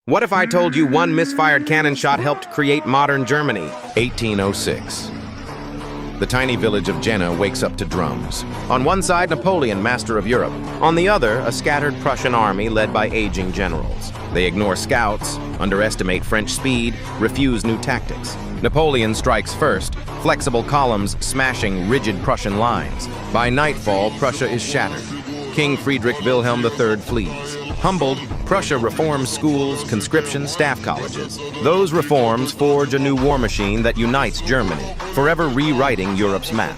What if I told you one misfired cannon shot helped create modern Germany? 1806. The tiny village of Jena wakes up to drums. On one side, Napoleon, master of Europe. On the other, a scattered Prussian army led by aging generals. They ignore scouts, underestimate French speed, refuse new tactics. Napoleon strikes first, flexible columns smashing rigid Prussian lines. By nightfall, Prussia is shattered. King Friedrich Wilhelm III flees. Humbled, Prussia reforms schools, conscription, staff colleges. Those reforms forge a new war machine that unites Germany, forever rewriting Europe's map.